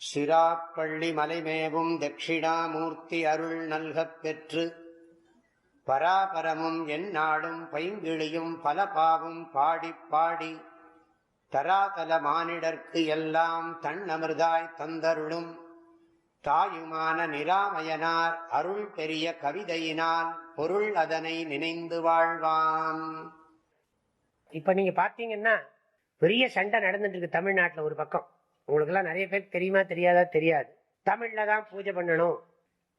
சிராப்பள்ளி மலைமேவும் தட்சிணாமூர்த்தி அருள் நல்கப் பெற்று பராபரமும் எந்நாடும் பைங்கிழியும் பல பாவும் பாடிப் பாடி தராதல மானிடர்க்கு எல்லாம் தன்னமிர்தாய் தந்தருளும் தாயுமான நிராமயனார் அருள் பெரிய கவிதையினால் பொருள் அதனை நினைந்து வாழ்வான். இப்ப நீங்க பாத்தீங்கன்னா பெரிய சண்டை நடந்துட்டு இருக்கு தமிழ்நாட்டுல. ஒரு பக்கம் உங்களுக்கு எல்லாம் நிறைய பேருக்கு தெரியுமா தெரியாதா தெரியாது. தமிழ்ல தான் பூஜை பண்ணணும்,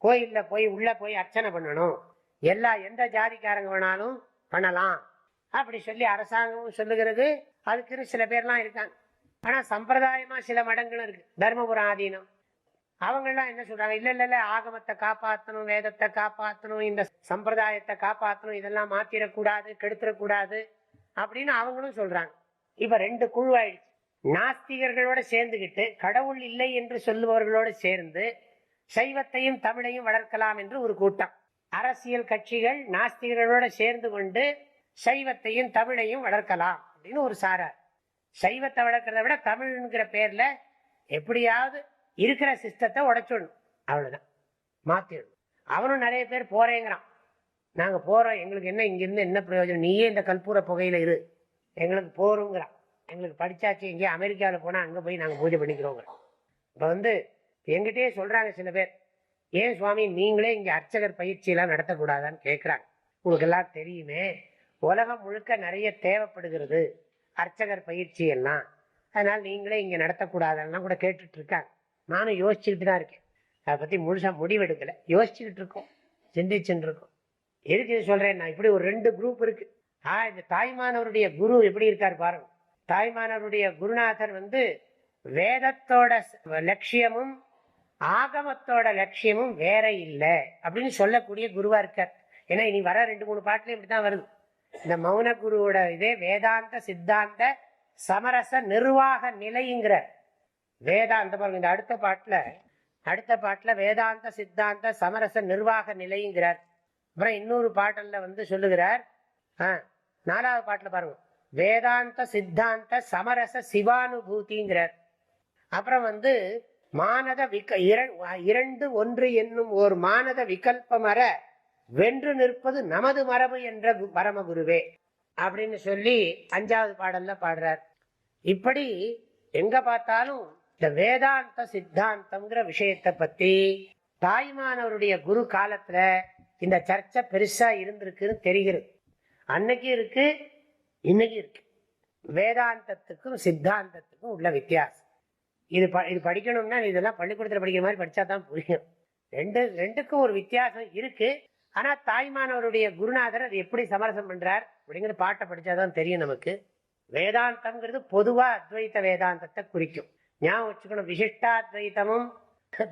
கோயில்ல போய் உள்ள போய் அர்ச்சனை பண்ணணும், எந்த ஜாதிக்காரங்க வேணாலும் பண்ணலாம் அப்படி சொல்லி அரசாங்கமும் சொல்லுகிறது. அதுக்குன்னு சில பேர்லாம் இருக்காங்க. ஆனா சம்பிரதாயமா சில மடங்களும் இருக்கு. தர்மபுரம் ஆதீனம் அவங்கெல்லாம் என்ன சொல்றாங்க, இல்ல ஆகமத்தை காப்பாற்றணும், வேதத்தை காப்பாற்றணும், இந்த சம்பிரதாயத்தை காப்பாற்றணும், இதெல்லாம் மாத்திரக்கூடாது, கெடுத்துடக்கூடாது அப்படின்னு அவங்களும் சொல்றாங்க. இப்ப ரெண்டு குழு ஆயிடுச்சு. நாஸ்திகர்களோட சேர்ந்துகிட்டு கடவுள் இல்லை என்று சொல்லுபவர்களோடு சேர்ந்து சைவத்தையும் தமிழையும் வளர்க்கலாம் என்று ஒரு கூட்டம். அரசியல் கட்சிகள் நாஸ்திகர்களோட சேர்ந்து கொண்டு சைவத்தையும் தமிழையும் வளர்க்கலாம் அப்படின்னு ஒரு சாரார். சைவத்தை வளர்க்கறத விட தமிழ்ங்கிற பேர்ல எப்படியாவது இருக்கிற சிஸ்டத்தை உடைச்சிடணும், அவ்வளவுதான், மாத்திடணும். அவனும் நிறைய பேர் போறேங்கிறான். நாங்க போறோம், எங்களுக்கு என்ன இங்க இருந்து என்ன பிரயோஜனம், நீயே இந்த கற்பூர புகையில இரு, எங்களுக்கு போறோங்கிறான். எங்களுக்கு படிச்சாச்சு, எங்கேயும் அமெரிக்காவில் போனா அங்க போய் நாங்க பூஜை பண்ணிக்கிறோங்க. இப்ப எங்கிட்டே சொல்றாங்க சில பேர், ஏன் சுவாமி நீங்களே இங்க அர்ச்சகர் பயிற்சி எல்லாம் நடத்தக்கூடாதான்னு கேட்கிறாங்க. உங்களுக்கு எல்லாம் தெரியுமே, உலகம் முழுக்க நிறைய தேவைப்படுகிறது அர்ச்சகர் பயிற்சி எல்லாம், அதனால நீங்களே இங்க நடத்தக்கூடாதுன்னா கூட கேட்டுட்டு இருக்காங்க. நானும் யோசிச்சுக்கிட்டு தான் இருக்கேன். அதை பத்தி முழுசா முடிவெடுக்கல, யோசிச்சுக்கிட்டு இருக்கோம், சிந்திச்சுட்டு இருக்கோம். எதுக்கு இது சொல்றேன், நான் இப்படி ஒரு ரெண்டு குரூப் இருக்கு. இந்த தாய்மானவருடைய குரு எப்படி இருக்காரு பாருங்க. தாய்மானவருடைய குருநாதர் வேதத்தோட லட்சியமும் ஆகமத்தோட லட்சியமும் வேற இல்லை அப்படின்னு சொல்லக்கூடிய குருவா இருக்கார். ஏன்னா இனி வர 2-3 பாட்டுல இப்படிதான் வருது. இந்த மௌன குருவோட இதே வேதாந்த சித்தாந்த சமரச நிர்வாக நிலைங்கிற வேதாந்த பாருங்க. இந்த அடுத்த பாட்டுல வேதாந்த சித்தாந்த சமரச நிர்வாக நிலைங்கிறார். அப்புறம் இன்னொரு பாட்டல்ல சொல்லுகிறார். 4வது பாட்டுல பாருங்க, வேதாந்த சித்தாந்த சமரச சிவானுபூதிங்கிறார். அப்புறம் மானத இரண்டு ஒன்று என்னும் ஓர் மானத விகல்பமர வென்று நிற்பது நமது மரபு என்ற பரமகுருவே அப்படின்னு சொல்லி 5வது பாடல்ல பாடுறார். இப்படி எங்க பார்த்தாலும் இந்த வேதாந்த சித்தாந்தம்ங்கிற விஷயத்தை பத்தி தாய்மானவருடைய குரு காலத்துல இந்த சர்ச்சை பெருசா இருந்திருக்குன்னு தெரிகிறது. அன்னைக்கு இருக்கு, இன்னைக்கு இருக்கு. வேதாந்தத்துக்கும் சித்தாந்தத்துக்கும் உள்ள வித்தியாசம். இது படிக்கணும்னா இதெல்லாம் பள்ளிக்கூடத்துல படிக்கிற மாதிரி படிச்சா தான் புரியும். ரெண்டுக்கும் ஒரு வித்தியாசம் இருக்கு. ஆனா தாய்மானவருடைய குருநாதர் அது எப்படி சமரசம் பண்றார் அப்படிங்கிற பாட்டை படிச்சாதான் தெரியும் நமக்கு. வேதாந்தம்ங்கிறது பொதுவா அத்வைத வேதாந்தத்தை குறிக்கும். ஞாபகம் வச்சுக்கணும், விசிஷ்டாத்வைத்தமும்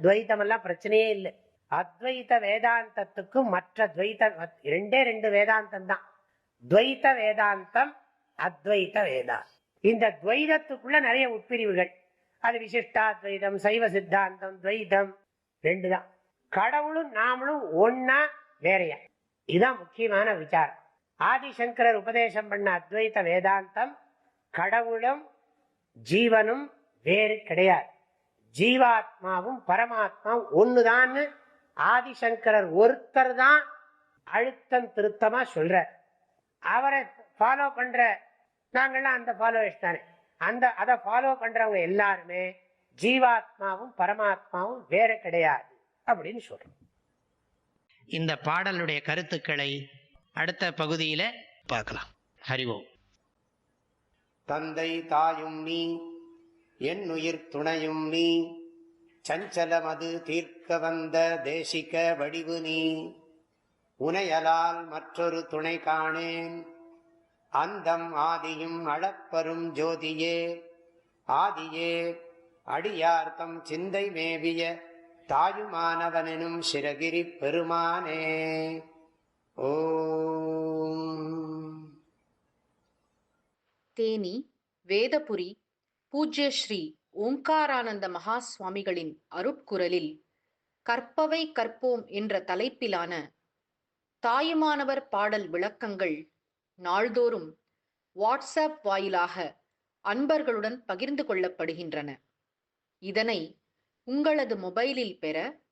துவைத்தம் எல்லாம் பிரச்சனையே இல்லை. அத்வைத வேதாந்தத்துக்கும் மற்ற துவைத்த ரெண்டு வேதாந்தம் தான். துவைத்த வேதாந்தம், அத்வைத வேதாந்தம். இந்த துவைதத்துக்குள்ள நிறைய உட்பிரிவுகள். அது விசிஷ்டாத்வைதம், சைவ சித்தாந்தம், துவைதம் 2 தான். கடவுளும் நாமளும் ஒன்னா வேறையா, இதுதான் முக்கியமான விசாரம். ஆதிசங்கரர் உபதேசம் பண்ண அத்வைத வேதாந்தம் கடவுளும் ஜீவனும் வேறு கிடையாது, ஜீவாத்மாவும் பரமாத்மாவும் ஒண்ணுதான். ஆதிசங்கரர் ஒருத்தர் தான் அழுத்தம் திருத்தமா சொல்றார். அவரை ஃபாலோ பண்ற நாங்கள்லாம் அந்த ஃபாலோவர்ஸ் தானே. அதை ஃபாலோ பண்றவங்க எல்லாருமே ஜீவாத்மாவும் பரமாத்மாவும் வேற கிடையாது அப்படின்னு சொல்றோம். இந்த பாடலுடைய கருத்துக்களை அடுத்த பகுதியில பார்க்கலாம். ஹரிவோம். தந்தை தாயும் நீ, என் உயிர் துணையும் நீ, சஞ்சலமது தீர்க்க வந்த தேசிக வடிவு நீ, உனையலால் மற்றொரு துணை காணேன், அந்தம் ஆதியும் அளப்பரும் ஜோதியே, ஆதியே அடியார்த்தம் சிந்தை மேவிய தாயுமானவனும் சிரகிரி பெருமானே. ஓம். தேனி வேதபுரி பூஜ்ய ஸ்ரீ ஓம்காரானந்த மகா சுவாமிகளின் அருட்குரலில் கற்பவை கற்போம் என்ற தலைப்பிலான தாயுமானவர் பாடல் விளக்கங்கள் நாள்தோறும் வாட்ஸ்அப் வாயிலாக அன்பர்களுடன் பகிர்ந்து கொள்ளப்படுகின்றன. இதனை உங்களது மொபைலில் பெற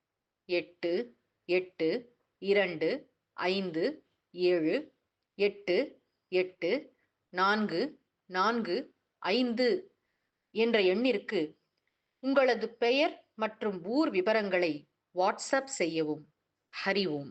8827844445 என்ற எண்ணிற்கு உங்களது பெயர் மற்றும் ஊர் விவரங்களை வாட்ஸ்அப் செய்யவும். ஹரி ஓம்.